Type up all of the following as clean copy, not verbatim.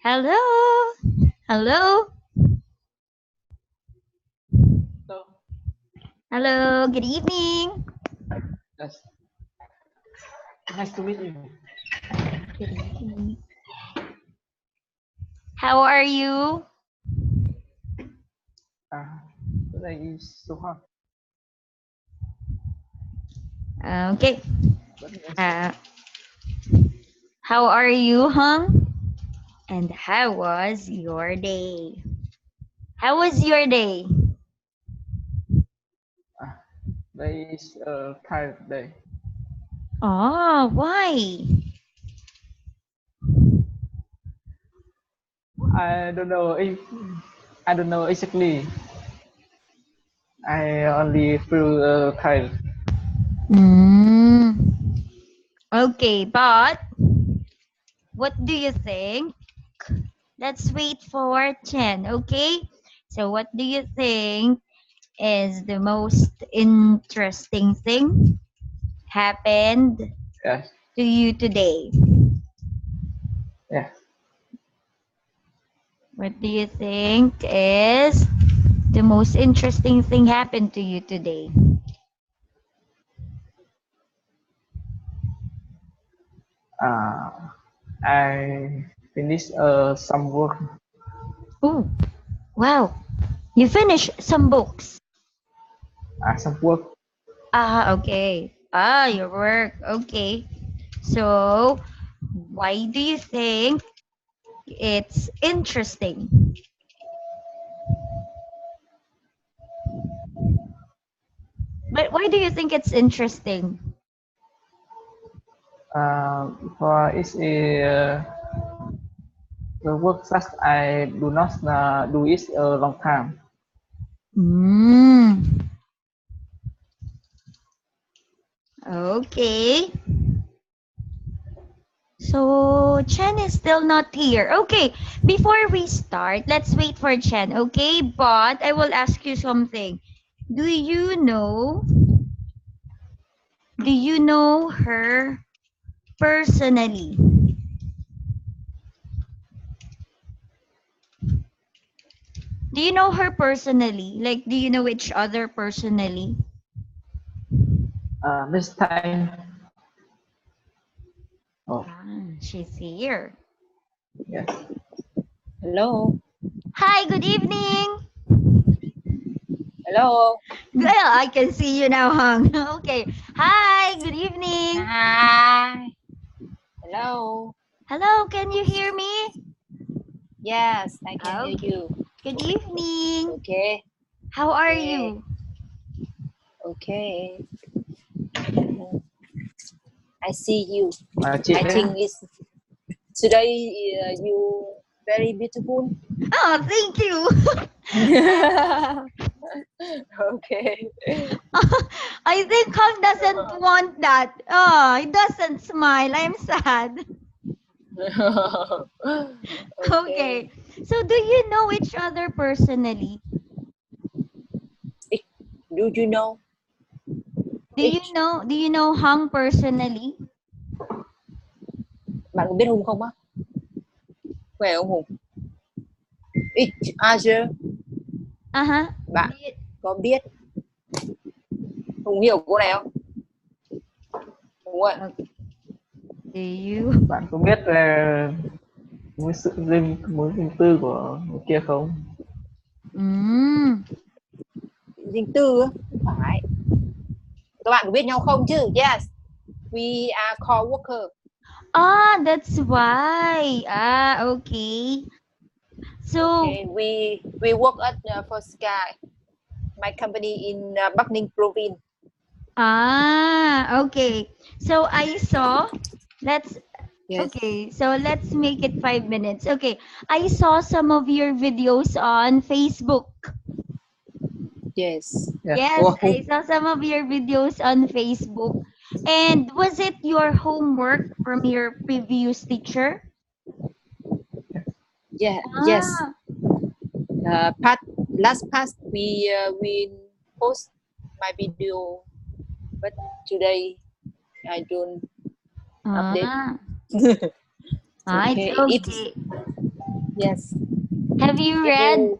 Hello. Hello. So, Hello. Good evening. yes. Nice to meet you. Good evening. How are you? Uh, Today is so hot. Okay. But yes, Uh, how are you, Hung? And how was your day? How was your day? uh, today is a tired day. Oh, why? I don't know if I don't know exactly. I only feel tired. Mm. Okay, but what do you think? Let's wait for Chen, okay? So, what do you think is the most interesting thing happened Yes, to you today? yes. What do you think is the most interesting thing happened to you today? Uh, I finished some work. Oh, wow. You finished some books. Some work. Ah, okay. Ah, your work. Okay. So, why do you think it's interesting? But why do you think it's interesting? For it's a the work that I do not do it a long time. Mm, okay. So Chen is still not here. Okay, before we start, let's wait for Chen, okay? But I will ask you something. Do you know do you know her personally? Do you know her personally? Like do you know each other personally? This time. Oh, Ah, she's here. yes. Hello. Hi, good evening. Hello. Well, I can see you now, Hung. Okay. Hi, good evening. Hi. Hello. Hello, can you hear me? Yes, I can hear Okay. you. Good evening. Okay. How are Okay. you? Okay. I see you. Chị I đấy. think it's today you very beautiful. Oh, thank you. Okay. I think Hung doesn't want that. Oh, he doesn't smile. I'm sad. Okay. Okay. So do you know each other personally? Eh, do you know each? Do you know Hung personally? Bạn có biết Hùng không á? Khỏe không Hùng? Each other. Uh-huh. Bạn có biết Hùng hiểu cô này không? Hùng ơi. Do you? Bạn có biết là mối riêng tư của người kia không? Mm. Riêng tư á? Không phải. Các bạn có biết nhau không chứ? Yes. We are co-worker. Ah, that's why. Ah, okay. So, Okay. We work at First Sky, my company in Bắc Ninh province. ah, okay. So I saw, let's, Yes. okay, so let's make it 5 minutes. Okay, I saw some of your videos on Facebook. Yes. Yes, Ủa, I saw some of your videos on Facebook. And was it your homework from your previous teacher? Yeah. Yes. Ah, Last past we post my video, but today I don't update. ah, it's Okay. It's okay. Yes. Have you If read? you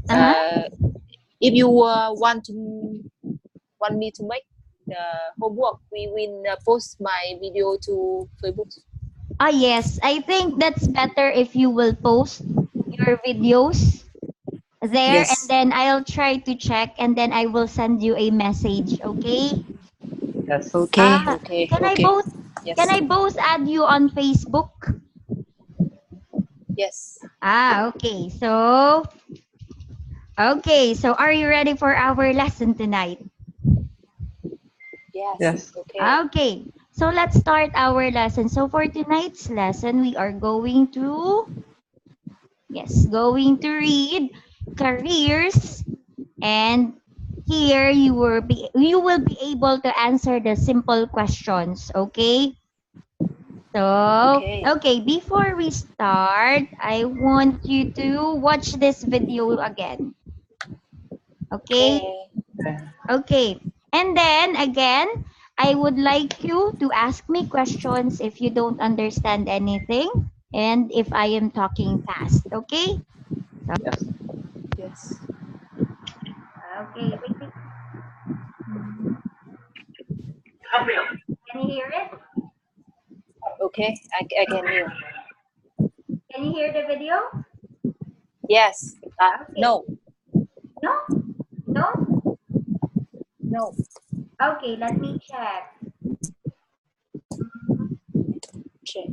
Uh-huh. if you want me to make the homework, we will post my video to Facebook. Ah, yes. I think that's better if you will post your videos there, and Yes. then I'll try to check, and then I will send you a message, okay? Yes. Okay. Ah, Okay. can I Okay. both can Yes. I both add you on Facebook? Yes. Ah, okay. So are you ready for our lesson tonight? Yes. Yes. Okay. Okay. So let's start our lesson. So for tonight's lesson, we are going to read careers, and here you will be able to answer the simple questions, okay? So, Okay. okay, before we start, I want you to watch this video again. Okay? Okay. Okay. Okay. And then again, I would like you to ask me questions if you don't understand anything and if I am talking fast. Okay? Yes. Yes. Okay. Wait. Can you hear it? Okay. I can hear. Can you hear the video? Yes. Okay. No. No? No? No. Okay, let me check. Check.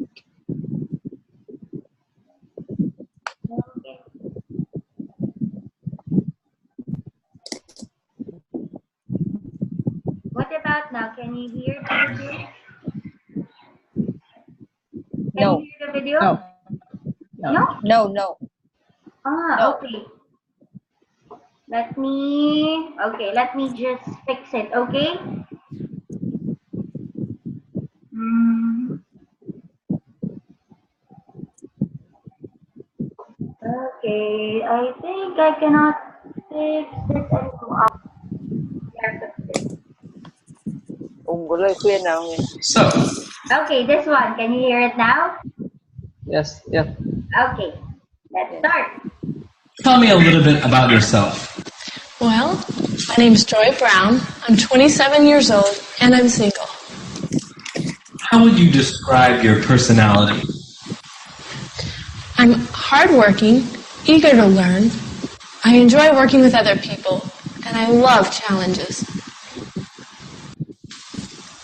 Okay. What about now? Can you hear the video? Can you No. hear the video? No. No. No? No. No. Ah, No. okay. Let me just fix it, okay? Mm, okay, I think I cannot fix this anymore. Here, fix it. Có lời khuyên nào không? So, Okay, this one. Can you hear it now? Yes. Yes. Okay, let's Yes. start. tell me a little bit about yourself. Well, my name is Joy Brown. I'm 27 years old and I'm single. How would you describe your personality? I'm hardworking, eager to learn. I enjoy working with other people and I love challenges.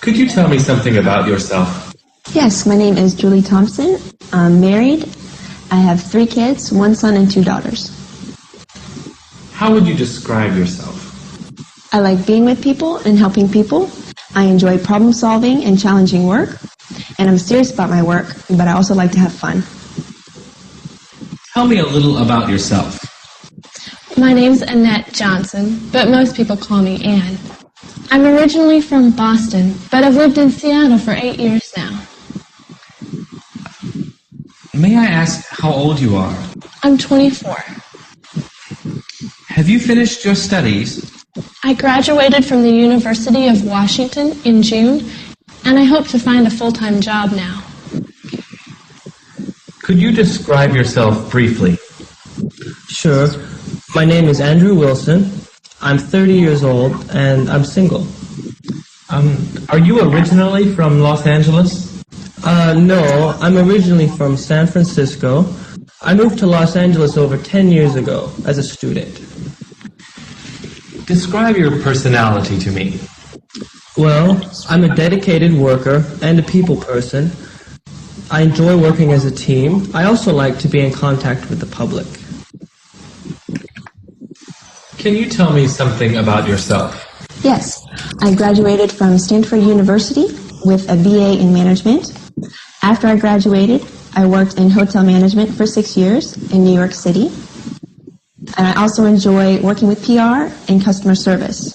Could you tell me something about yourself? Yes, my name is Julie Thompson. I'm married. I have 3 kids, 1 son and 2 daughters. How would you describe yourself? I like being with people and helping people. I enjoy problem solving and challenging work. And I'm serious about my work, but I also like to have fun. Tell me a little about yourself. My name's Annette Johnson, but most people call me Ann. I'm originally from Boston, but I've lived in Seattle for 8 years now. May I ask how old you are? I'm 24. Have you finished your studies? I graduated from the University of Washington in June, and I hope to find a full-time job now. Could you describe yourself briefly? Sure. My name is Andrew Wilson. I'm 30 years old and I'm single. Are you originally from Los Angeles? No, I'm originally from San Francisco. I moved to Los Angeles over 10 years ago as a student. Describe your personality to me. Well, I'm a dedicated worker and a people person. I enjoy working as a team. I also like to be in contact with the public. Can you tell me something about yourself? Yes, I graduated from Stanford University with a BA in management. After I graduated, I worked in hotel management for 6 years in New York City. And I also enjoy working with PR and customer service.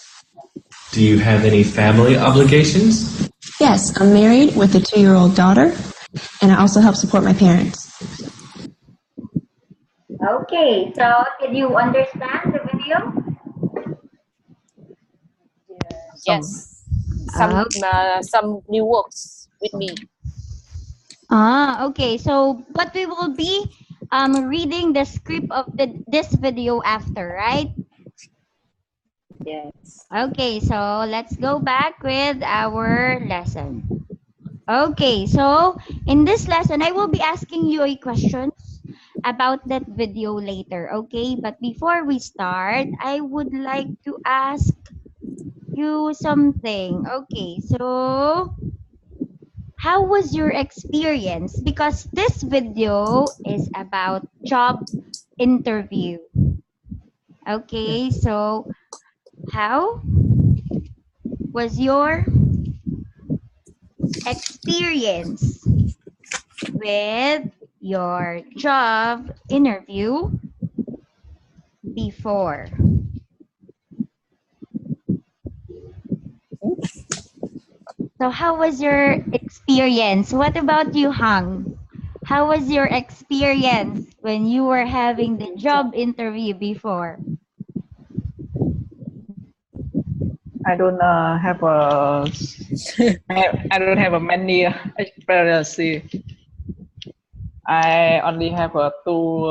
Do you have any family obligations? Yes, I'm married with a 2-year-old daughter, and I also help support my parents. Okay, so did you understand the video? Yes. Uh, Some new words with me. Okay. So what we will be reading the script of this video after, right? Yes. Okay, so let's go back with our lesson. Okay, so in this lesson, I will be asking you a questions about that video later, okay? But before we start, I would like to ask you something. Okay, so how was your experience? Because this video is about job interview. Okay, so how was your experience with your job interview before? So how was your experience? What about you, Hang? How was your experience when you were having the job interview before? I don't have a I don't have a many experience. I only have a two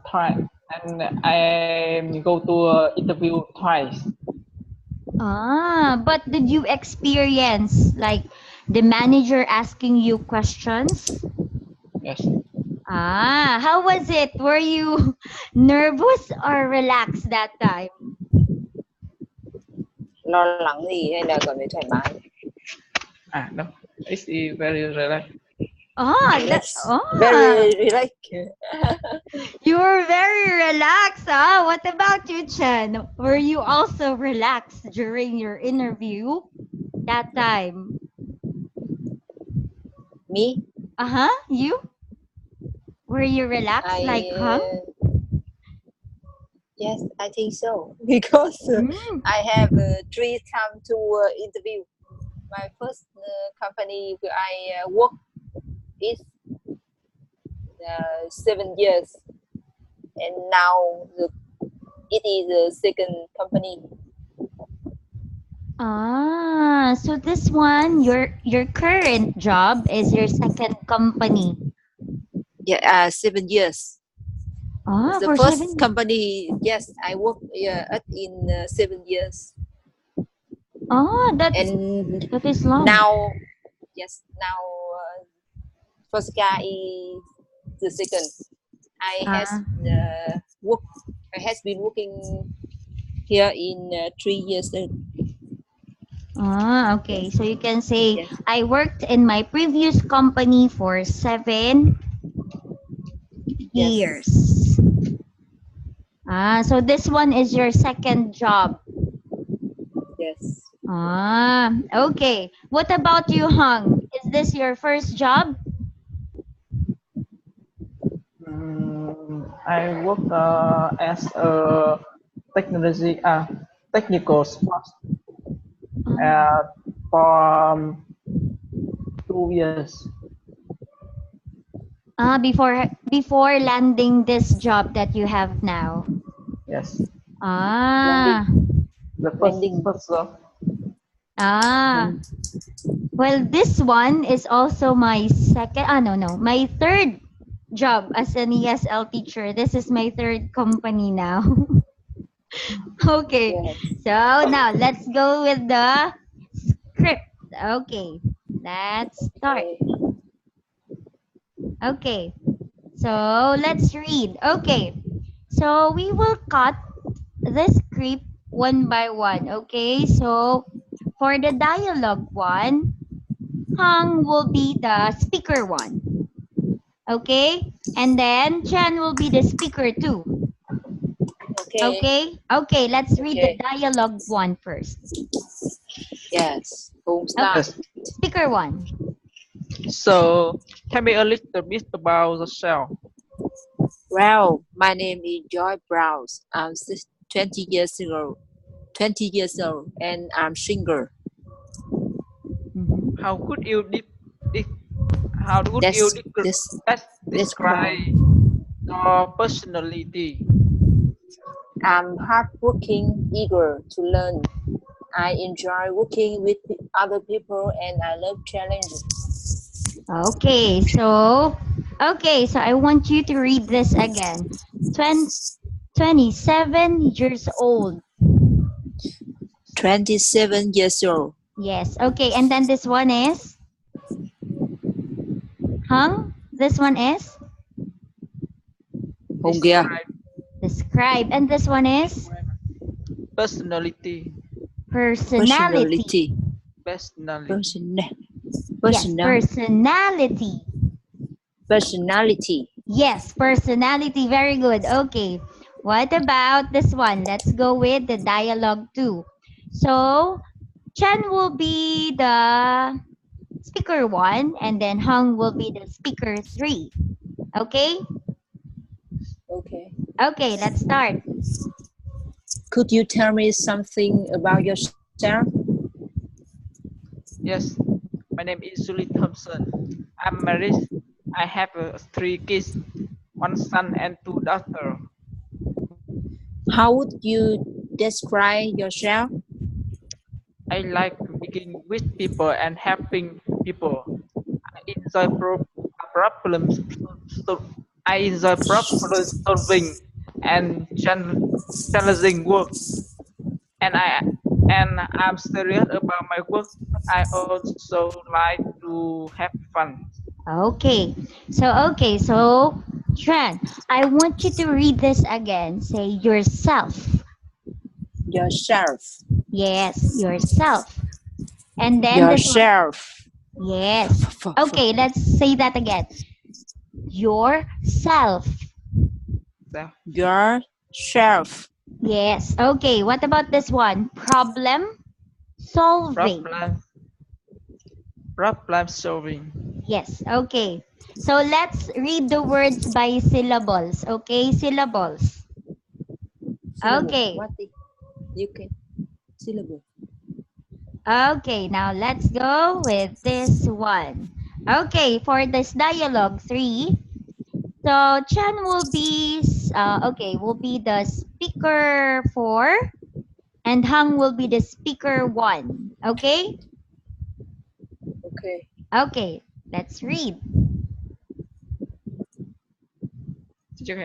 try, and I go to interview twice. Ah, but did you experience like the manager asking you questions? Yes, Ah, how was it? Were you nervous or relaxed that time? Lo lắng gì hay là cảm thấy thoải mái? no, it's very relaxed. Ah, Relax. Very relax. you were very relaxed. Ah, what about you, Chen? Were you also relaxed during your interview that time? Me, Uh-huh, you? Were you relaxed like Hung? yes, I think so because Mm. I have 3 times to interview. My first company where I work is 7 years, and now it is the second company. Ah, so this one, your current job is your second company. Yeah, 7 years. Ah, The for first 7. company, yes, I worked in 7 years, Oh, and that is long. now, yes, now first guy is the second. I has Ah, work. I has been working here in 3 years. okay. So you can say Yes, I worked in my previous company for 7 yes, years. Ah, so this one is your second job. yes. Ah, okay. What about you, Hung? Is this your first job? I work as a technical support Ah, uh, for 2 years. before landing this job that you have now. Yes, Ah, Landing, the landing. first job. ah. Well, this one is also my second, no, my third job as an ESL teacher. This is my third company now. Okay, Yes. so now let's go with the script. Okay, let's start. Okay. Okay, so let's read. Okay, so we will cut the script one by one. Okay, so for the dialogue one, Hung will be the speaker one. Okay, and then Chen will be the speaker two. Okay. Okay, let's read the Okay. dialogue one first. Yes. Home Okay, start. Yes. speaker one. So tell me a little bit about yourself. Well, my name is Joy Browse. 20 years old. 20 years old, and I'm single. Mhm. How could you de- how would you That's this. That's describe all. your personality? I'm hardworking, eager to learn. I enjoy working with other people, and I love challenges. Okay, so Okay, so I want you to read this again. 27 years old. 27 years old. Yes, okay. And then this one is? Hung? This one is? Hùng kia. Describe. And this one is? Personality. Personality. Personality. Yes, personality. Personality. Yes, personality. Very good. Okay. What about this one? Let's go with the dialogue 2. So, Chan will be the speaker 1 and then Hung will be the speaker 3. Okay? Okay. Okay, let's start. Could you tell me something about yourself? Yes, my name is Julie Thompson. I'm married. I have 3 kids, 1 son and 2 daughters. How would you describe yourself? I like being with people and helping people. I enjoy problems. I enjoy problem solving and challenging work. And I'm serious about my work. But I also like to have fun. Okay. So Tran, I want you to read this again. Say yourself. Yourself. Yes, yourself. And then this one. Yourself. Yes. Okay, let's say that again. Yourself. Yourself. Yes. Okay, what about this one? Problem solving. Problem solving. Yes. Okay. So let's read the words by syllables. Okay, syllables. Okay. What you can syllable. Okay, now let's go with this one. Okay, for this dialogue 3, so Chan will be will be the speaker 4 and Hung will be the speaker 1. Okay? Okay. Okay, let's read.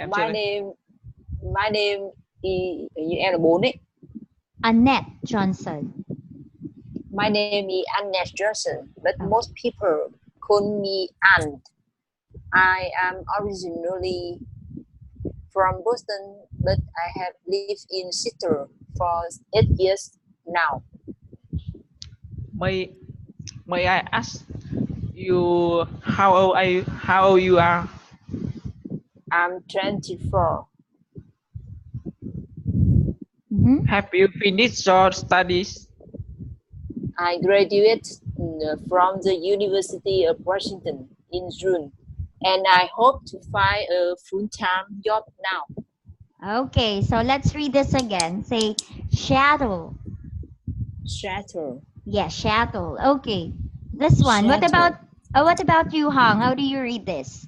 My name is em là 4 đấy. Annette Johnson. My name is Annette Johnson, but most people call me Anne. I am originally from Boston, but I have lived in Seattle for 8 years now. May I ask you how old you are? I'm 24. Have you finished your studies? I graduated from the University of Washington in June, and I hope to find a full-time job now. Okay, so let's read this again. Say shadow. Shadow. Yeah, shadow. Okay. This one. What about you, Hong? How do you read this?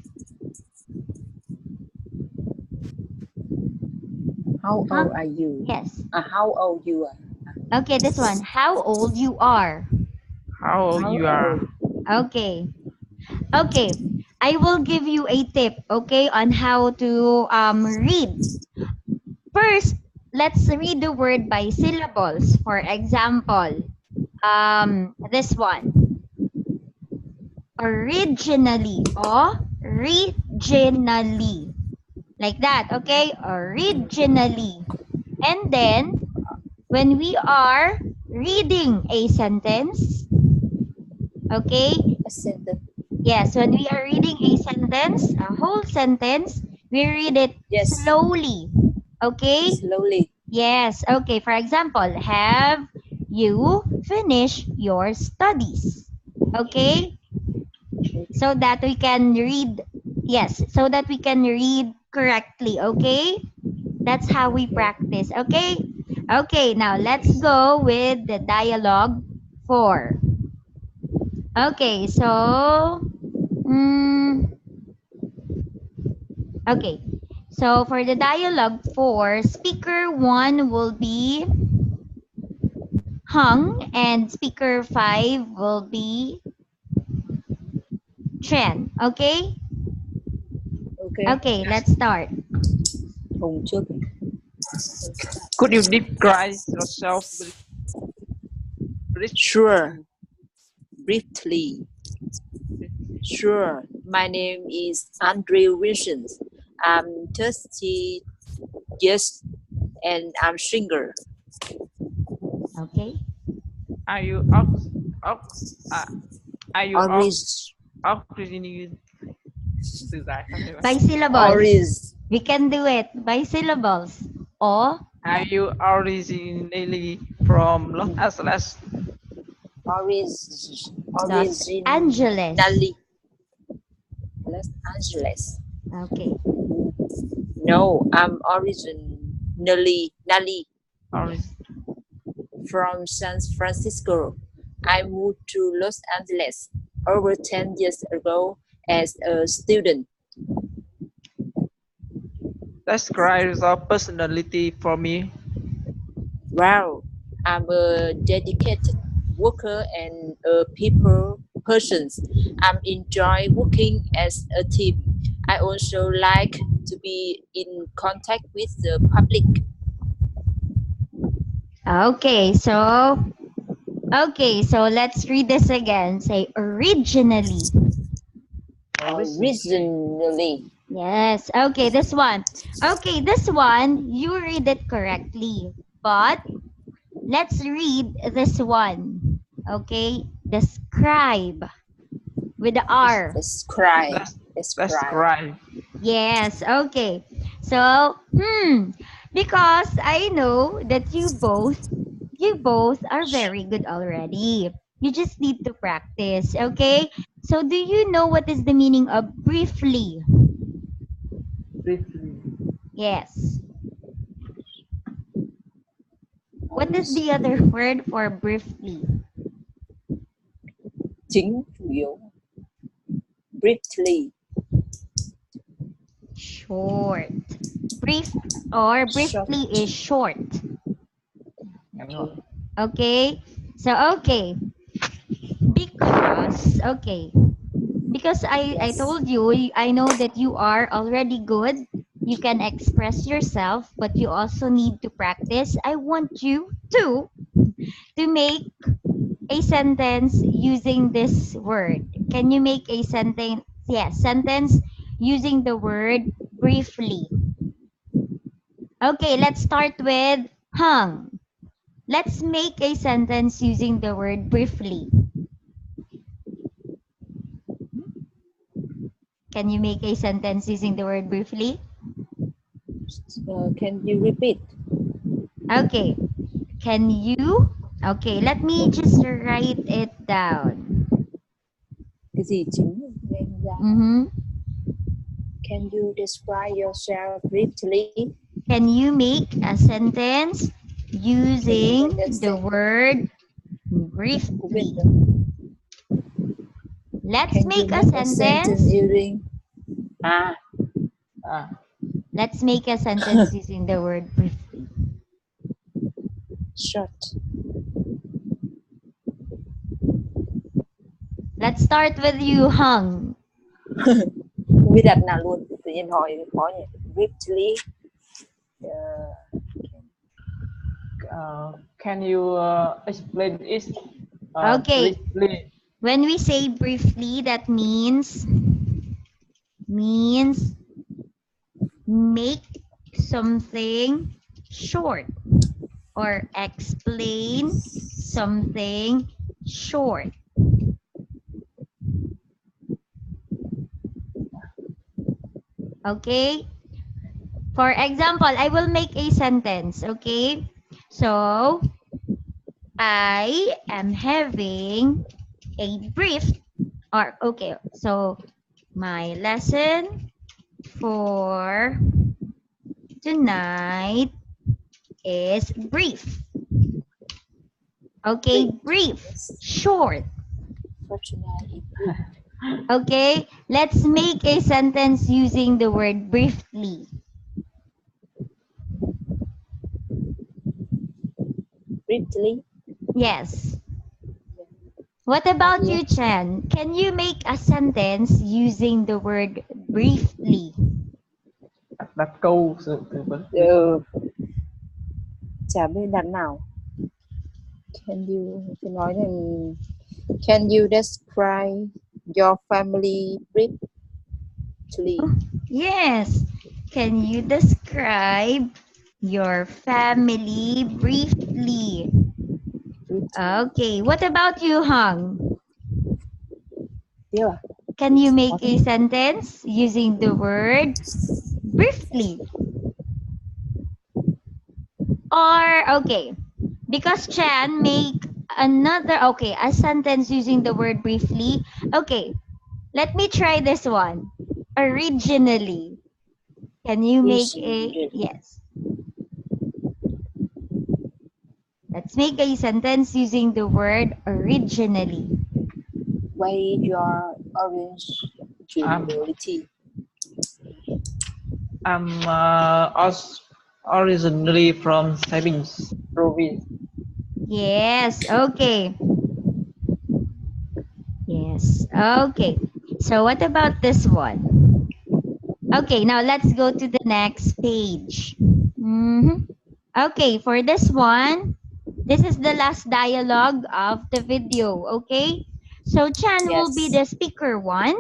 How old are you? Yes. How old you are? Okay, this one. How old you are? How old you are? Okay. Okay. I will give you a tip, okay, on how to read. First, let's read the word by syllables. For example, this one. Originally or regionally. Like that, okay? Originally. And then, when we are reading a sentence, okay? A sentence. Yes, when we are reading a sentence, a whole sentence, we read it slowly, okay? Slowly. Yes, okay. For example, have you finished your studies? Okay? So that we can read, so that we can read correctly, okay? That's how we practice, okay? Okay, now let's go with the dialogue 4. Okay, so, okay. So for the dialogue 4, speaker 1 will be Hung and speaker 5 will be Chen, okay? Okay, let's start. Hùng trước. Could you describe yourself briefly? Sure. Briefly. Sure. My name is Andrew Wilson. I'm 30 years and I'm single. Okay. Are you originally từ dài sao thế bạn? By syllables. Oris. We can do it by syllables. Or Are you originally from Los Angeles? Los Angeles. Los Angeles. Okay. No, I'm originally from San Francisco. I moved to Los Angeles over 10 years ago as a student. Describe your personality for me. Wow, I'm a dedicated worker and a people person. I enjoy working as a team. I also like to be in contact with the public. Okay, so let's read this again. Say originally. Originally. Yes. Okay, this one. Okay, this one you read it correctly. But let's read this one. Okay? Describe with the R. Describe. Yes, okay. So, because I know that you both are very good already. You just need to practice, okay? So, do you know what is the meaning of briefly? Briefly. Yes. What is the other word for briefly? Chính chủ yếu. Briefly. Short. Brief or briefly is short. Okay? So, okay. Because I told you, I know that you are already good. You can express yourself, but you also need to practice. I want you to make a sentence using this word. Can you make a sentence? Yes, sentence using the word briefly. Okay, let's start with hung. Let's make a sentence using the word briefly. Can you make a sentence using the word briefly? Can you repeat? Okay. Can you? Okay, let me just write it down. Cái gì chính? Can you describe yourself briefly? Can you make a sentence using the word briefly? Let's make a sentence using Let's make a sentence using the word briefly. short. Let's start with you, Hung. Không biết đặt nào luôn, tự nhiên hỏi khó nhỉ. Briefly. Can you explain it? Okay. Briefly? When we say briefly, that means make something short or explain something short. Okay? For example, I will make a sentence, okay? So, I am having a brief okay, so my lesson for tonight is brief. Okay, brief, short. For tonight. Okay, let's make a sentence using the word briefly. Briefly. Yes. What about you, Chen? Can you make a sentence using the word briefly? đặt câu sự tư vấn. Chả biết đặt nào. Can you describe your family briefly? Yes. Can you describe your family briefly? Okay. What about you, Hong? Yeah. Can you make a sentence using the word briefly? Or, okay, because Chan make a sentence using the word briefly. Okay, let me try this one. Originally. Can you make yes. Let's make a sentence using the word originally. Why your originality? I'm originally from Savings province. Yes, okay. Yes, okay. So what about this one? Okay, now let's go to the next page. Okay, for this one, this is the last dialogue of the video, okay? So Chan will be Yes. the speaker 1,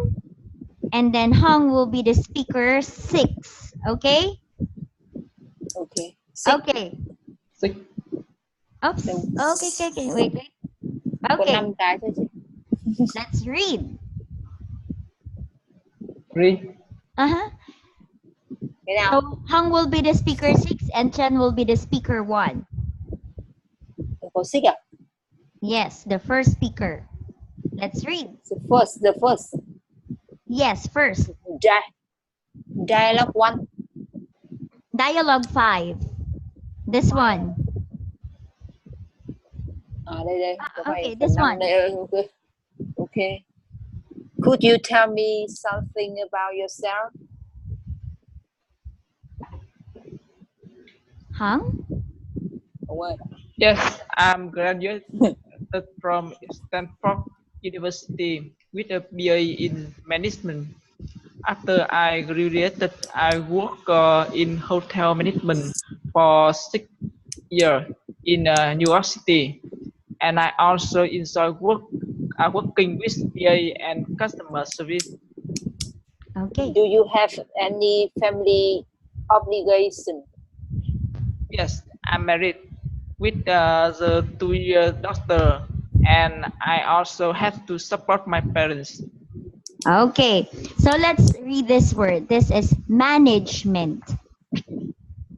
and then Hong will be the speaker 6, okay? Okay. Okay. Six, Oops. Okay, wait. Có Okay, 5 cái thôi chị. let's read. three, Uh-huh. Cái nào? So Hong will be the speaker 6 and Chan will be the speaker 1. Có 6 à? Yes, the first speaker. Let's read. The first. Yes, first. Dialogue 1. Dialogue 5. This one. Đây. Có phải Okay, phần this 5 one. đây. Okay. Could you tell me something about yourself? Hong? Yes, I'm graduated from Stanford University with a BA in management. After I graduated, I worked in hotel management for 6 years in New York City, and I also enjoy working with BA and customer service. Okay. Do you have any family obligation? Yes, I'm married with the 2-year daughter, and I also have to support my parents. Okay. So let's read this word. This is management.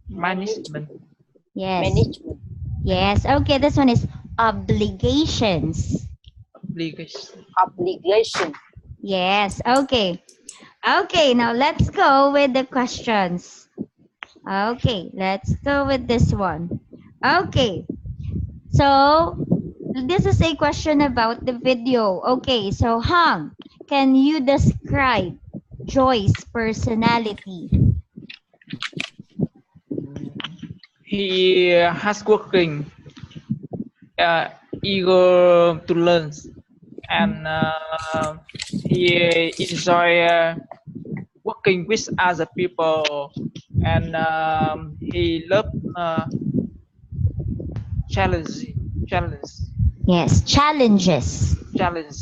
Management. Yes. Management. Yes. Okay, this one is obligations. Obligation. Yes. Okay. Okay, now let's go with the questions. Okay, let's go with this one. Okay. So, this is a question about the video. Okay, so Hong, can you describe Joy's personality? He has working, eager to learn, and he enjoy working with other people, and he love challenge. Yes, challenges. Challenge.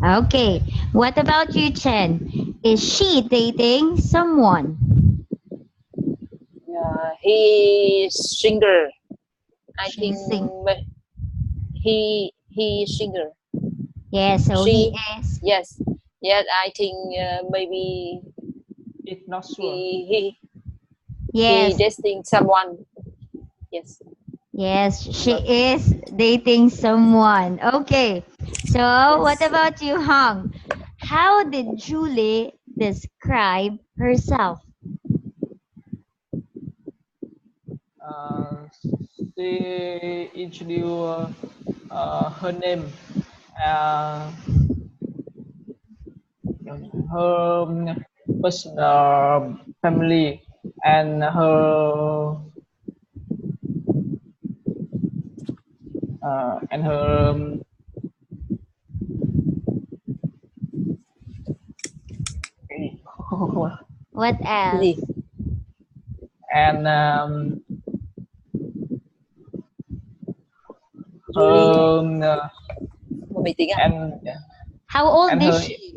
Okay, what about you, Chen? Is she dating someone? He singer. I She think sing. he singer. Yes, so She, he is. yes. I think maybe It's not sure. he Yes, dating someone. Yes. yes, she is dating someone. Okay, so what about you, Hong? How did Julie describe herself? She introduced her name, her personal family, and her What else? Gì? and Julie. her Một mình tính à? and How old and is her she?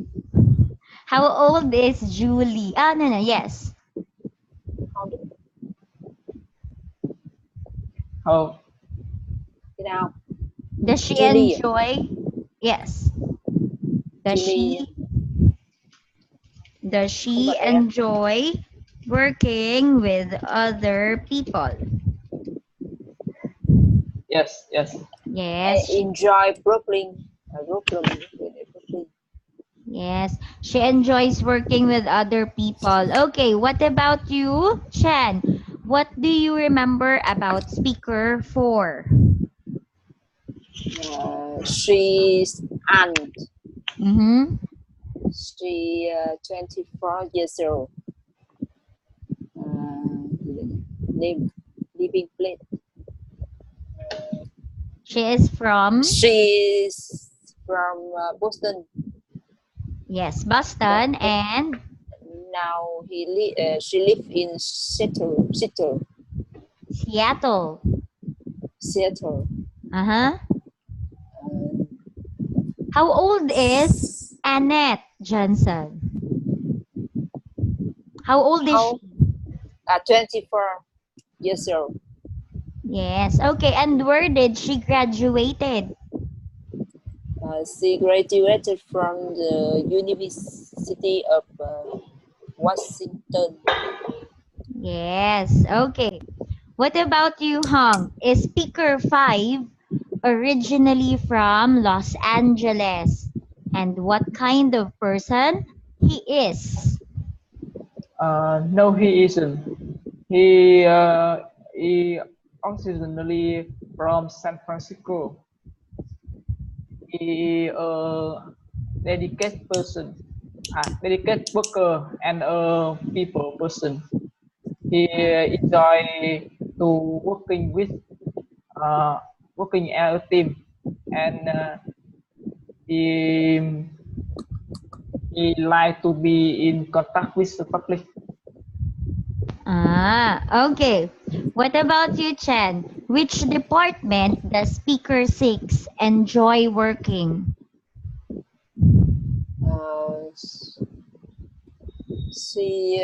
How old is Julie? Ah, no, yes. how Thế nào? Does she Julie. enjoy? Yes. Does Julie. Không she bật đấy. enjoy working with other people? yes. Yes. Enjoy Brooklyn. Brooklyn. Yes. She enjoys working with other people. Okay, what about you, Chan? What do you remember about speaker 4? She's aunt. Mm-hmm. She 24 years old. Name, living place. She is from? She's from Boston. Yes, Boston. And? Now she lives in Seattle. Seattle. Seattle. Uh-huh. How old is Annette Johnson? How old is she? 24 years old. Yes. Okay, and where did she graduated? She graduated from the University of Washington. Yes. Okay. What about you, Hong? Is speaker 5 originally from Los Angeles? And what kind of person he is? No, he isn't. He originally from San Francisco. He dedicated person, dedicated worker and a people person. He enjoy to working as a team, and he he like to be in contact with the public. Ah, okay. What about you, Chen? Which department does speaker 6 enjoy working? She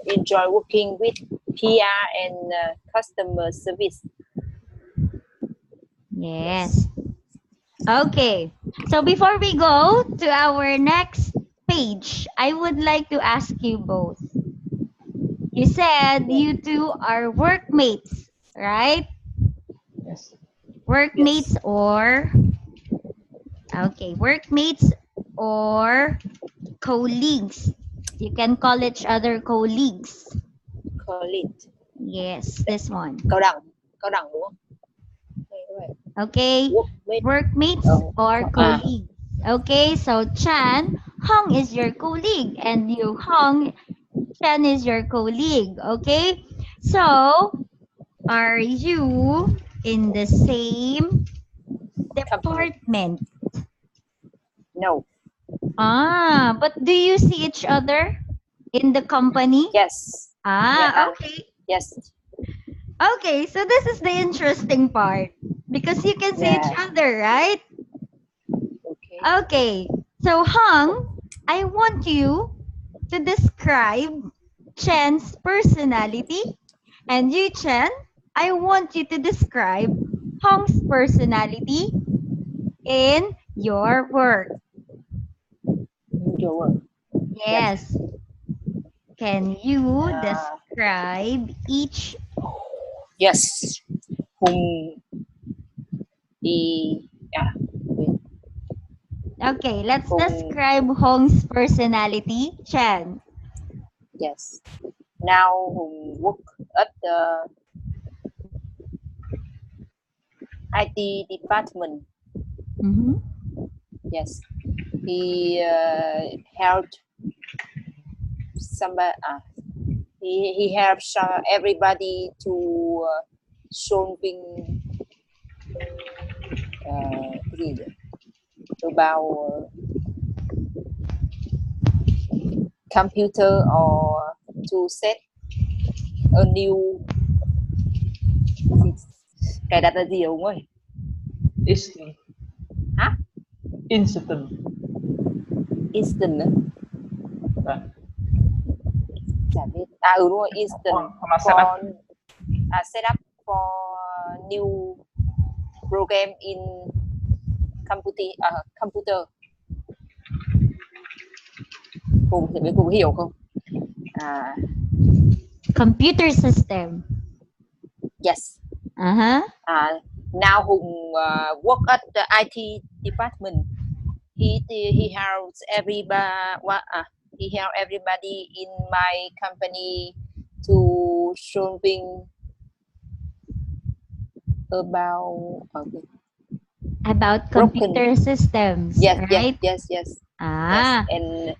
enjoy working with PR and customer service. Yes. Okay. So before we go to our next page, I would like to ask you both. You said you two are workmates, right? Yes. Workmates Yes. or workmates or colleagues. You can call each other colleagues. Colleague. Yes, this one. Cao đẳng đúng không? Okay, workmates or colleagues. Okay, so Chan, Hong is your colleague, and you, Hong, Chan is your colleague. Okay, so are you in the same department? No. Ah, but do you see each other in the company? Yes. Ah, okay. Yes. Okay, so this is the interesting part because you can see each other, right? Okay. Okay, so Hong, I want you to describe Chen's personality, and you, Chen, I want you to describe Hong's personality in your work. Your work. Yes. Can you describe each? Yes. Whom he Okay, let's describe Hong's personality. Chen. Yes. Now whom work at the IT department. Mm-hmm. Yes. He helped somebody. He helps everybody to solving about computer or to set a new cài đặt là gì ông ơi? Instant. Hả? Instant. Instant á? Dạ. Chả biết. Đúng rồi, instant Hoặc là for setup. setup for new program in computer. Cô thì biết cô hiểu không? Computer system. Yes. Uh-huh. Now Hùng work at the IT department. He helps everybody in my company to solving About broken. computer systems, Yes, right? yes. Ah. Yes, and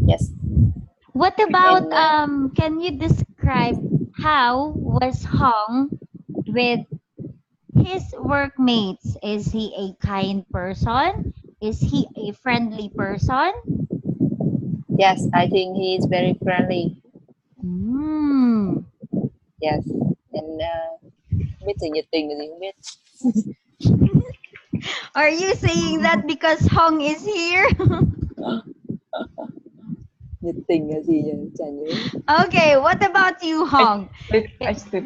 yes. What about And, can you describe how was Hong with his workmates? Is he a kind person? Is he a friendly person? yes, I think he is very friendly. Hmm. Yes, and biết từ nhiệt tình là gì không biết. Are you saying that because Hong is here? Nhiệt tình là gì nhỉ? Chả nhớ. Okay, what about you, Hong? I still.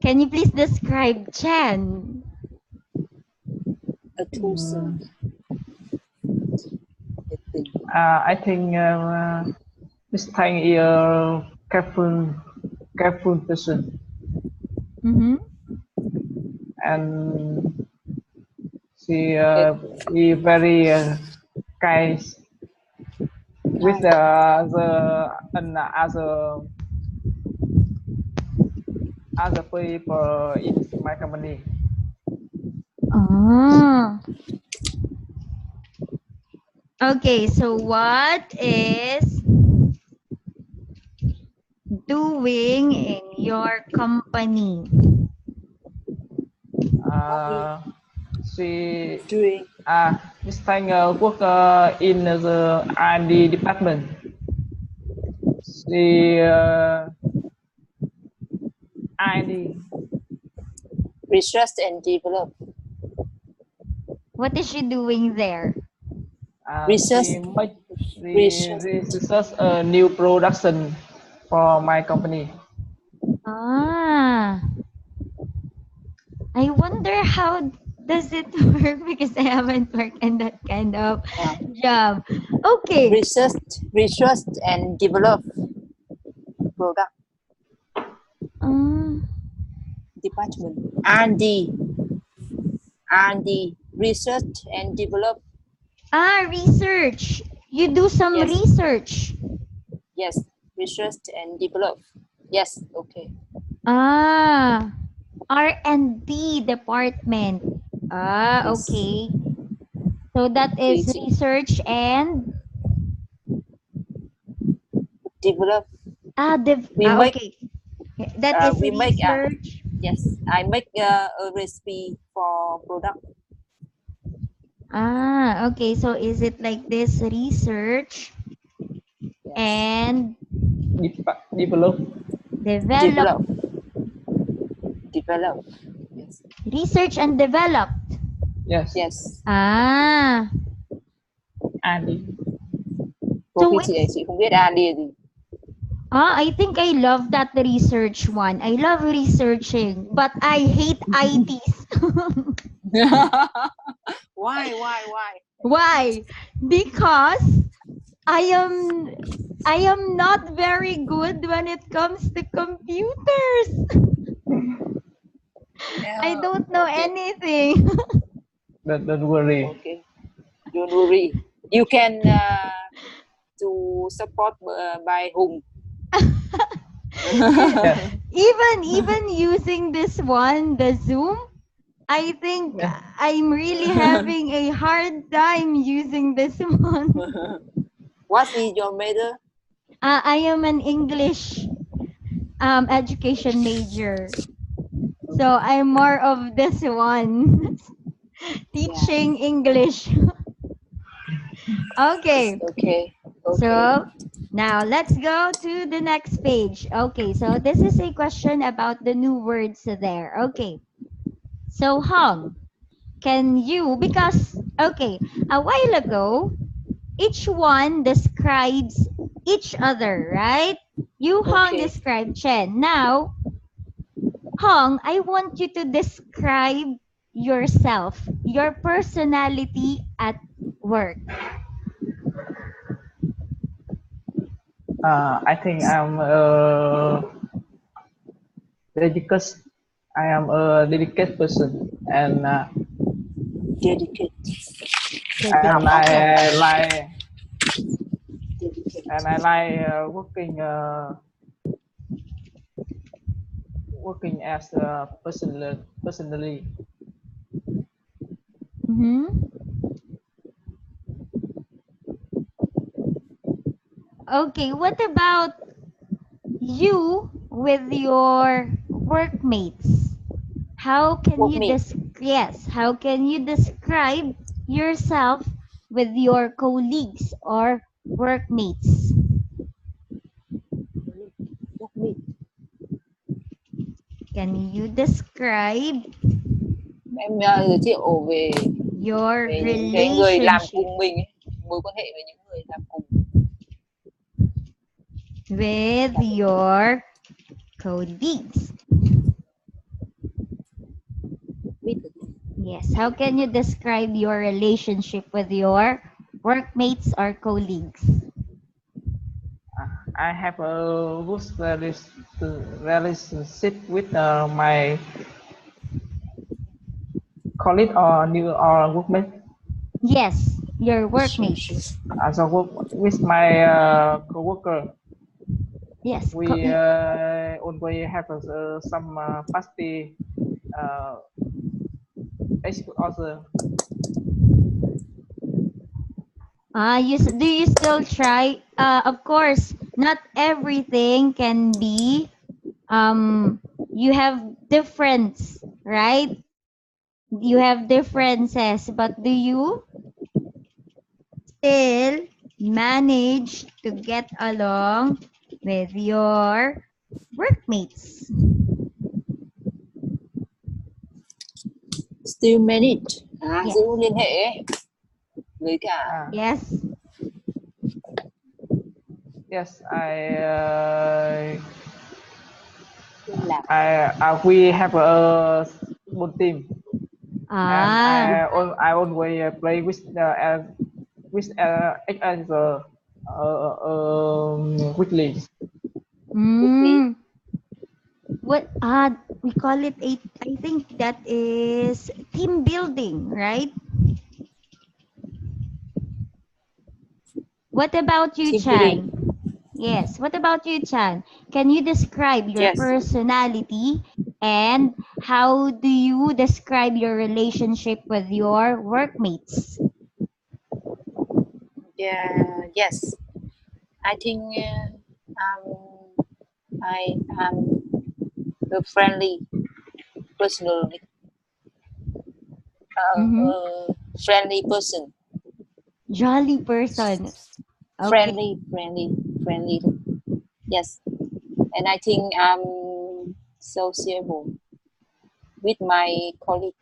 Can you please describe Chen? A person. Nhiệt tình. I think this time is a careful person, Mm-hmm. and she is very kind with the and other people in my company. Ah. Okay, so what is doing in your company? She Doing. this time work in the R&D department. She R&D. Research and develop. What is she doing there? Research. She make research a new production for my company. Ah. I wonder how does it work because I haven't worked in that kind of job. Okay. Research and develop product department. R&D. Research and develop. Research. You do some Yes. research. Yes, research and develop. Yes, okay. R&D department. Yes. Okay. So that is Okay. research and Develop. okay. That is We make research. yes, I make a recipe for product. Okay. So is it like this research and Develop. develop? Develop. Yes. Research and developed. Yes. Yes. R&D. Cô khi chị này chị không biết R&D là gì. I think I love that research one. I love researching, but I hate ITs. Why? Why? Because I am not very good when it comes to computers. I don't know anything. Don't worry. Okay. Don't worry. You can to support by Hùng. Even using this one, the Zoom, I think I'm really having a hard time using this one. What is your major? I am an English education major. So I'm more of this one. Teaching English. Okay. Okay. Okay. So now let's go to the next page. Okay, so this is a question about the new words there. Okay, so Hong, can you, because, okay, a while ago, each one describes each other, right? You, Hong, Okay. described Chen. Now, Hong, I want you to describe yourself, your personality at work. I think I'm dedicated. I am a dedicated person, Dedicate. and Dedicated. Dedicate. I like working as a personally. Mm-hmm. Okay, what about you with your workmates? How can you Workmate. yes, how can you describe yourself with your colleagues or workmates? Workmate. Can you describe Em giới thiệu về your về những cái người làm relationship cùng mình ấy, mối quan hệ với những người làm cùng with làm việc. your colleagues? Biết. Yes, how can you describe your relationship with your workmates or colleagues? I have a good relationship with my colleague or new or workmate. Yes, your Relationship. workmates. As I work with my coworker, Yes, we always have some party each other. Do you still try? Of course, not everything can be. You have difference, right? You have differences, but do you still manage to get along with your workmates? Still manage. Yes. Giữ liên hệ với cả Uh, Yes. yes, liên lạc. we have a good team, and Ah. I always play with each other weekly. Weekly. Mm. What we call it a, I think that is team building, right? What about you, Team building. Chan? Yes, what about you, Chan? Can you describe your Yes. personality and how do you describe your relationship with your workmates? Yeah. Yes. I think I am a friendly personally. Mm-hmm. Friendly person. Jolly person. Okay. Friendly. Yes. And I think I'm sociable with my colleague.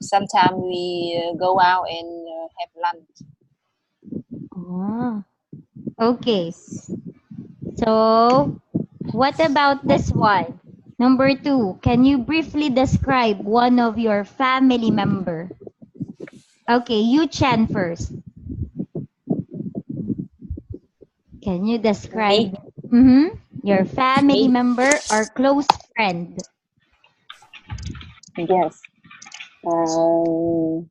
Sometimes we go out and have lunch. Oh, okay. So, what about this one? Number two, can you briefly describe one of your family member? Okay, you Chan first. Can you Me, describe your family me. member or close friend? Yes. Um,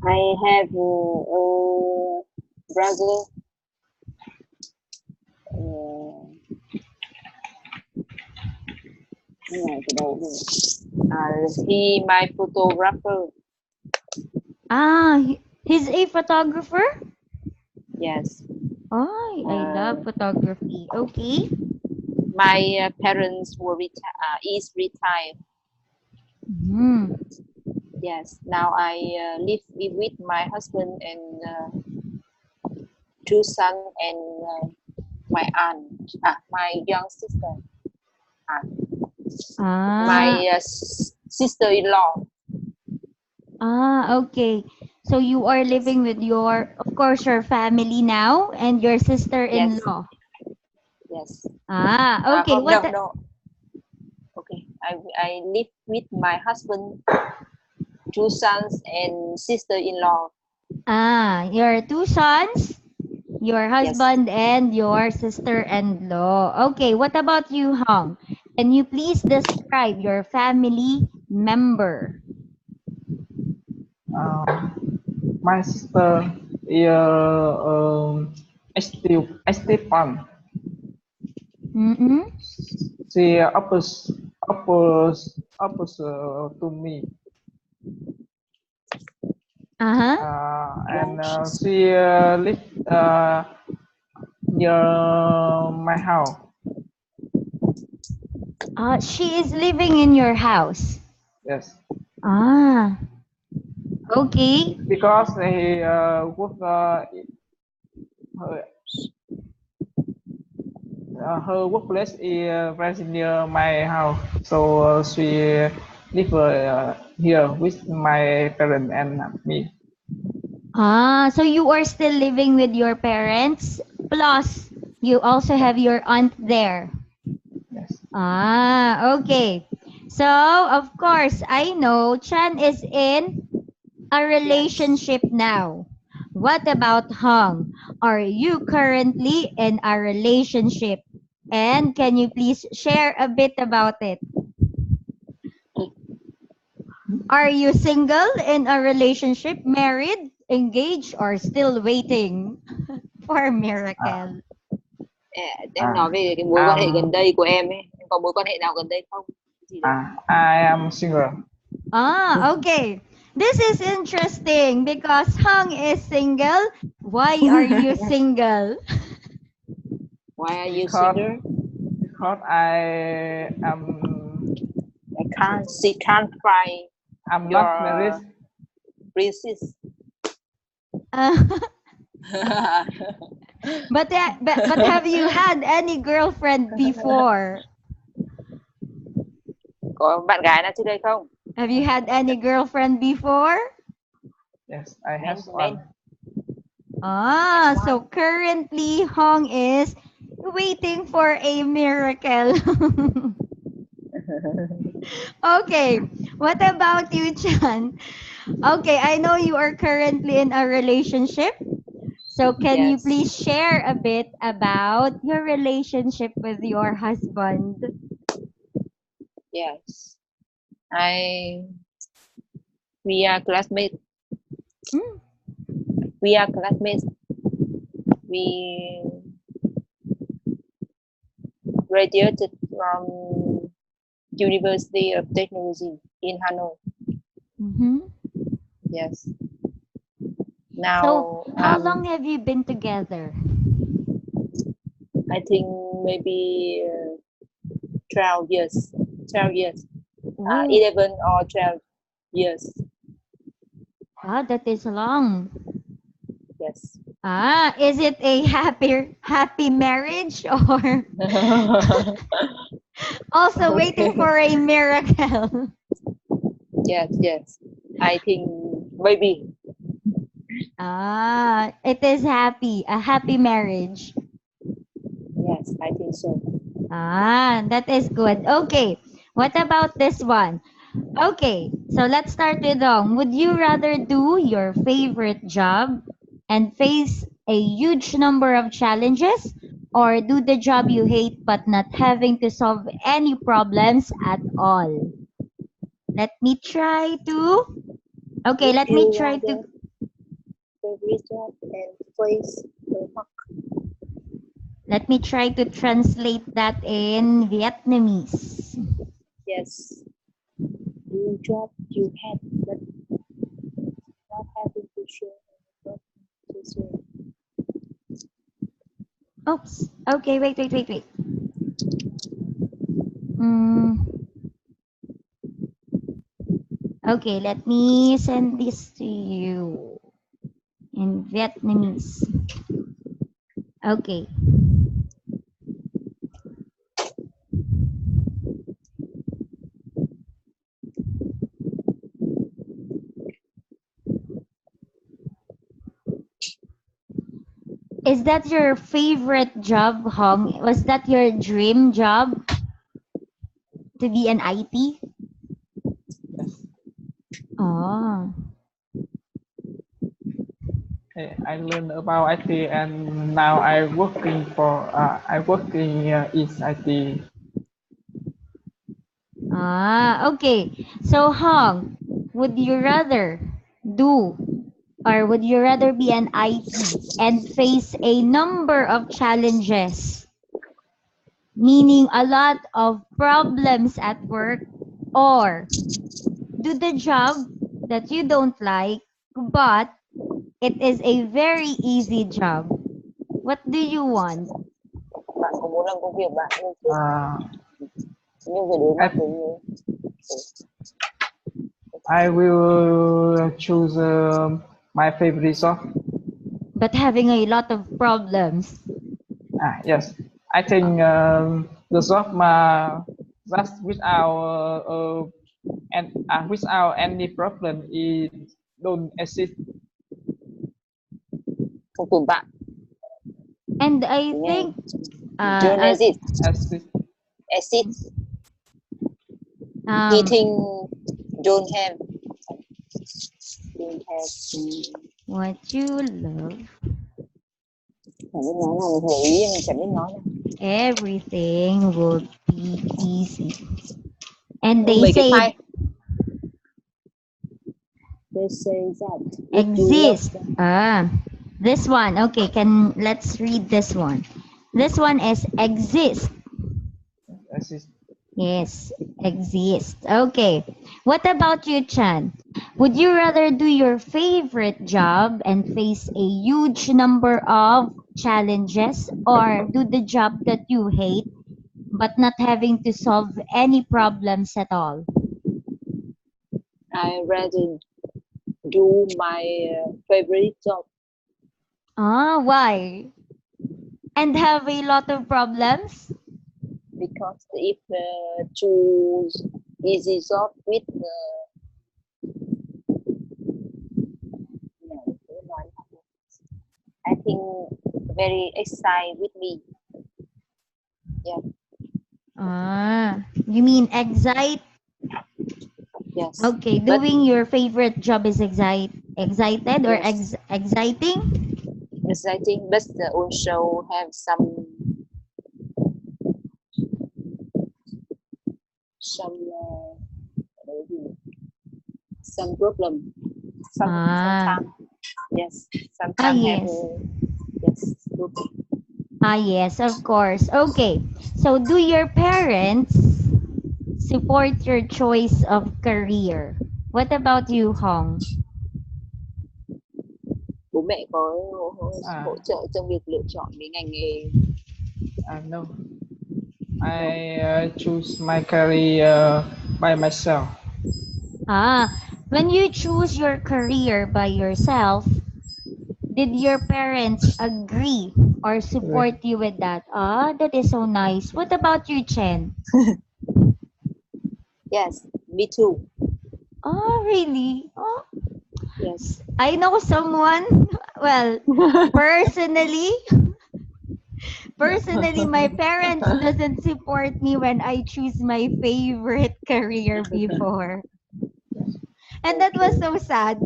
I have a brother. Cái này từ đâu rồi? He my photographer. He's a photographer? Yes. Oh, I love photography. Okay. My parents were is retired. Hmm. Yes. Now I live with my husband and two sons and my aunt, my young sister, my Ah, sister-in-law. okay. So you are Yes, living with your, of course, your family now and your yes, sister-in-law. yes. Okay. Oh no, no. Okay, I live with my husband, two sons, and sister-in-law. Your two sons, your Yes. husband, and your sister-in-law. Okay. What about you, Hong? Can you please describe your family member? My sister is Esteban. Mm-mm. She oppose to me, Uh-huh. and she live near my house. She is living in your house. Yes, Ah, okay. because he work her, her workplace is very near my house, so she live here with my parents and me. So you are still living with your parents, plus you also have your aunt there. Yes. Okay. So, of course, I know Chan is in a Yes. relationship now. What about Hong? Are you currently in a relationship? And can you please share a bit about it? Are you single in a relationship, married, engaged, or still waiting for a Uh, miracle? Em nói về cái mối quan hệ gần um, đây của em ấy. Em có mối quan hệ nào gần đây không? Gì đấy? I am single. Okay. This is interesting because Hong is single. Why are you single? Why are you because single? because I am She can't find I'm not married. your princess. Uh, but have you had any girlfriend before? Có bạn gái nào trước đây không? Have you had any girlfriend before? Yes, I have Men. one. So currently Hong is waiting for a miracle. Okay, what about you, Chan? Okay, I know you are currently in a relationship. So can you Yes. please share a bit about your relationship with your husband? Yes. I we are classmates. Mm, We are classmates. We graduated from University of Technology in Hanoi. mhm. Yes. So Now how long have you been together? I think maybe 12 years. 12 years. Ooh, 11 or 12 years. that is long. Yes. Is it a happy marriage or also waiting Okay. for a miracle? Yes, yes. I think maybe. It is a happy marriage. Yes, I think so. That is good. Okay, what about this one? Okay, so let's start with would you rather do your favorite job and face a huge number of challenges, or do the job you hate but not having to solve any problems at all? Let me try to. Okay, Would let me you try to. rather favorite job and face the mark? Let me try to translate that in Vietnamese. Yes. Do job you had but not having to share any problem to share. Oops. Okay, wait. Mm, okay, let me send this to you in Vietnamese. Okay. Is that your favorite job, Hong? Was that your dream job to be an IT? Yes. Oh. I learned about IT and now I working in IT. Okay. So, Hong, would you rather do or would you rather be an IT and face a number of challenges, meaning a lot of problems at work, or do the job that you don't like, but it is a very easy job? What do you want? Bạn có muốn làm công việc bạn yêu thích Uh, nhưng phải đối mặt I với nhiều I will choose my favorite job. But having a lot of problems. Yes, I think the job just without any problem it don't exist. không tồn tại. And I Nghe think don't exist. Exist. Exist. He um, think don't have what you love, chẳng biết nói nào, mình hiểu ý mình chẳng biết nói nào. everything will be easy. And they Mấy cái say file they say that if you love exist. This one. Okay, let's read this one. This one is exist. Exist. Yes, exist. Okay. What about you, Chan? Would you rather do your favorite job and face a huge number of challenges, or do the job that you hate but not having to solve any problems at all? I rather do my favorite job Why? And have a lot of problems? because if choose easy job with I think very excited with me. You mean excite? Yes. Okay, But doing your favorite job is excited or yes, exciting? exciting, but also have some some problem. Sometimes yes, sometimes have Yes. yes problem. Yes, of course. Okay. So, do your parents support your choice of career? What about you, Hong? Bố mẹ có hỗ Uh, trợ trong việc lựa chọn cái ngành nghề. no, I choose my career by myself. When you choose your career by yourself, did your parents agree or support you with that? That is so nice. What about you, Chen? Yes, me too. Really? Yes. I know someone, well, personally, my parents doesn't support me when I choose my favorite career before. And that was so sad.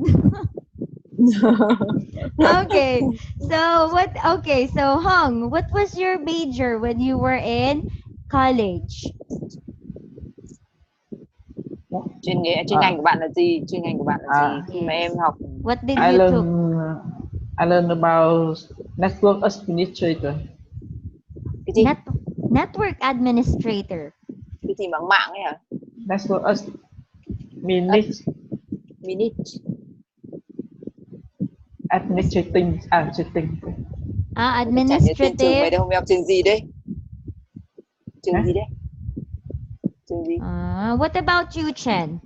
Okay. So Hong, what was your major when you were in college? Chuyên ngành của bạn là gì? Chuyên ngành của bạn là gì? Khi mà em Yes. học What did I you took? learn about network administrator. cái gì? Network administrator. Cái gì bằng mạng ấy hả? Network minute Minute. administrating. Chẳng nhớ tên trường mày Administrative. đâu, mày học trường gì đấy? Trường gì đấy? Trường gì? What about you, Chen?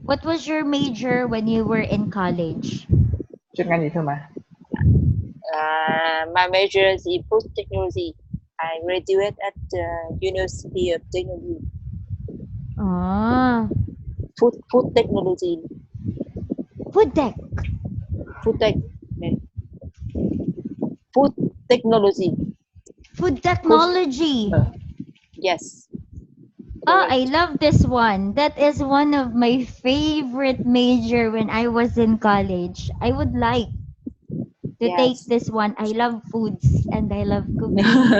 What was your major when you were in college? Chuyên ngành gì thôi mà. My major is in food technology. I graduate at the University of Technology. Ah, Food technology. food tech. Food tech. Food technology. Food Food. technology. Yes. Oh, Correct. I love this one. That is one of my favorite major when I was in college. I would like to take Yes. this one. I love foods and I love cooking.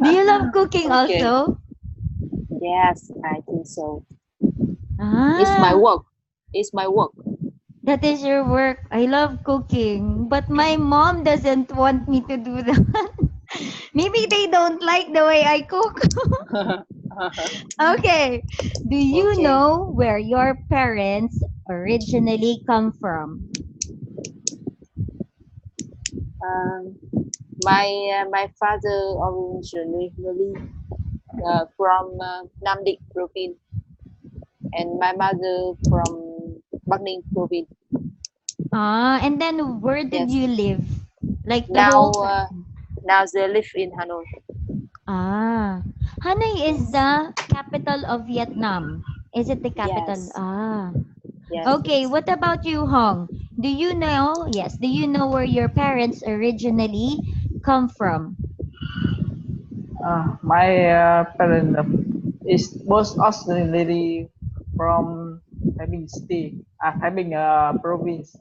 Do you love cooking Okay. also? Yes, I think so. It's my Ah, work. It's my work. that is your work. I love cooking, but my mom doesn't want me to do that. Maybe they don't like the way I cook. Okay. Do you Okay. know where your parents originally come from? Um, my father originally from Nam Định province, and my mother from Bắc Ninh province. Ah, and then where did Yes. you live? Like the Now, whole now they live in Hanoi. Ah, Hanoi is Yes. the capital of Vietnam. Is it the capital? Yes. Ah. Yes. Okay, what about you, Hong? Do you know? Yes, do you know where your parents originally come from? My parent is most originally from Taiping City, Taiping province.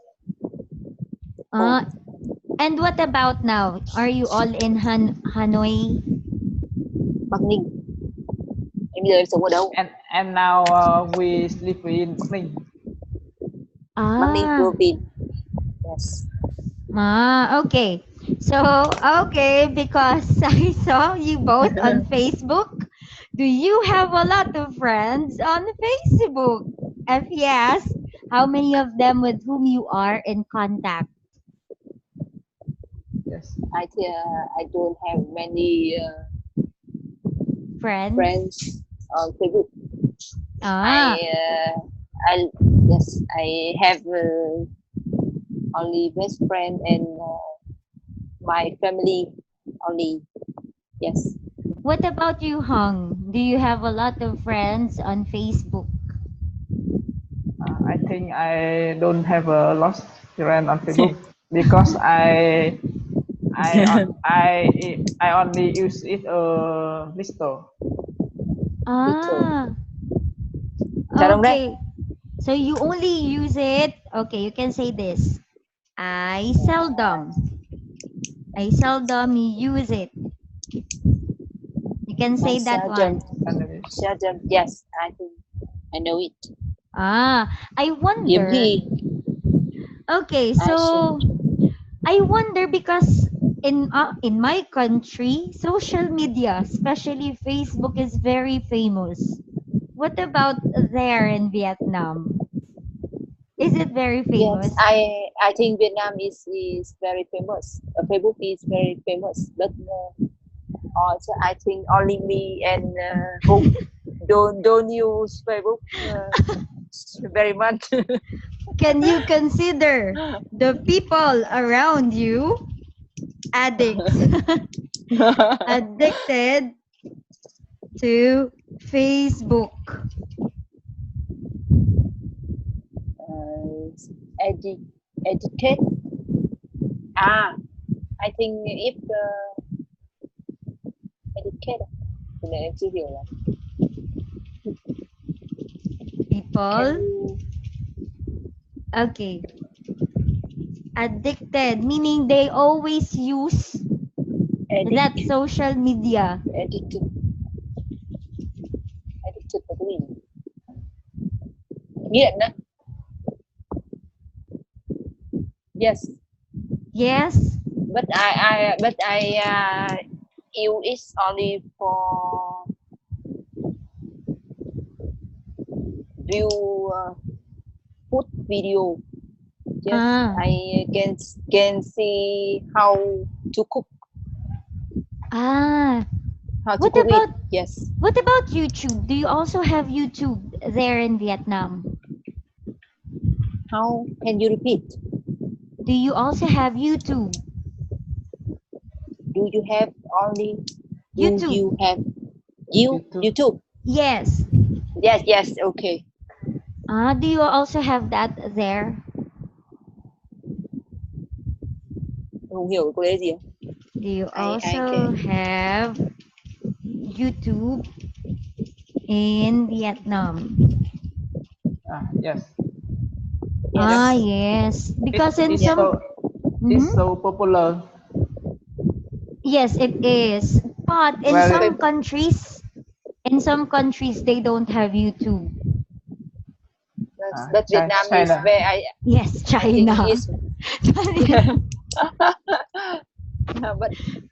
Oh, Ah, and what about now? Are you all in Hanoi? Bắc Ninh. Em bây giờ em sống ở đâu? And now we live in Bắc Ninh. Bắc Ninh Ah, province. Yes. okay. So, okay, because I saw you both on Facebook. Do you have a lot of friends on Facebook? If yes, how many of them with whom you are in contact? Yes. I don't have many Friends? friends on Facebook. Ah, I I yes I have only best friend and my family only. Yes. what about you, Hung? Do you have a lot of friends on Facebook? I think I don't have a lot friend on Facebook because I only use it listo. Little. Ah, Chào Đông đấy. okay. So you only use it. Okay, you can say this. I seldom. I seldom use it. You can My say that seldom. one. Seldom. Yes, I think I know it. Ah, I Hiếm wonder. khi. Okay, I should. so I wonder because in my country, social media, especially Facebook, is very famous. What about there in Vietnam? Is it very Yes, famous? I think Vietnam is very famous. Facebook is very famous, but also I think only me and Hùng don't use Facebook very much. Can you consider the people around you addicts, addicted to Facebook? uh, educate. Ah, I think if educate thì này em chưa hiểu lắm. Can People, you okay, addicted, meaning they always use that edit social media. addicted addicted là cái gì? Nghiện đó. Yes, Yes, but I use it only for view food video. Yes, ah, I can see to cook ah. how to What cook it. about Yes. what about YouTube? Do you also have YouTube there in Vietnam? How can you repeat? Do you also have YouTube? Do you have only? Do YouTube. you have YouTube. YouTube? Yes. Yes. Okay. Do you also have that there? Không hiểu cô ấy gì. Do you I also can. have YouTube in Vietnam? Yes. Ah, Yes. yes. It's Because in it's Yeah. some, so Mhm. it's so popular. Yes, it is. But Very in some countries, they don't have YouTube. But Vietnam is China. where Yes, I think China. is. But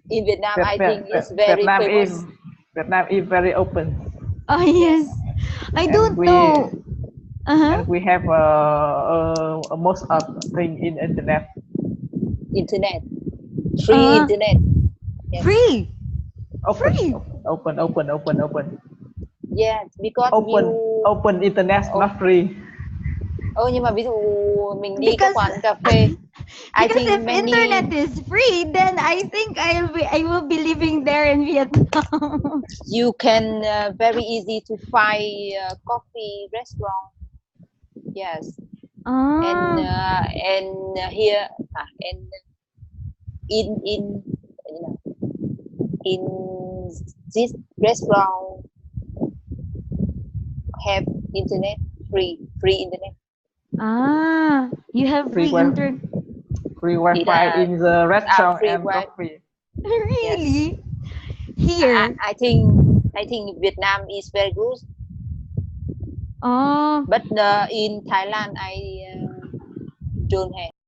in Vietnam, I think it's very famous. Vietnam is very open, Oh, Yes. yes. I and don't know. Uh-huh. we have most of thing in internet. Internet. Free Uh, internet. Yes. free. Open, Free. open. Yes, because you. Open internet, not free. Nhưng mà ví dụ mình đi các Because quán cà phê, I because think if many internet is free, then I think I will be living there in Vietnam. you can very easy to find coffee restaurant. Yes, and Ah. here and in you know, in this restaurant have internet free internet. You have Free free internet. free Wi-Fi in the restaurant Free and Wi. coffee. Yes, Really? Here. I think Vietnam is very good, Oh. but in Thailand I don't have.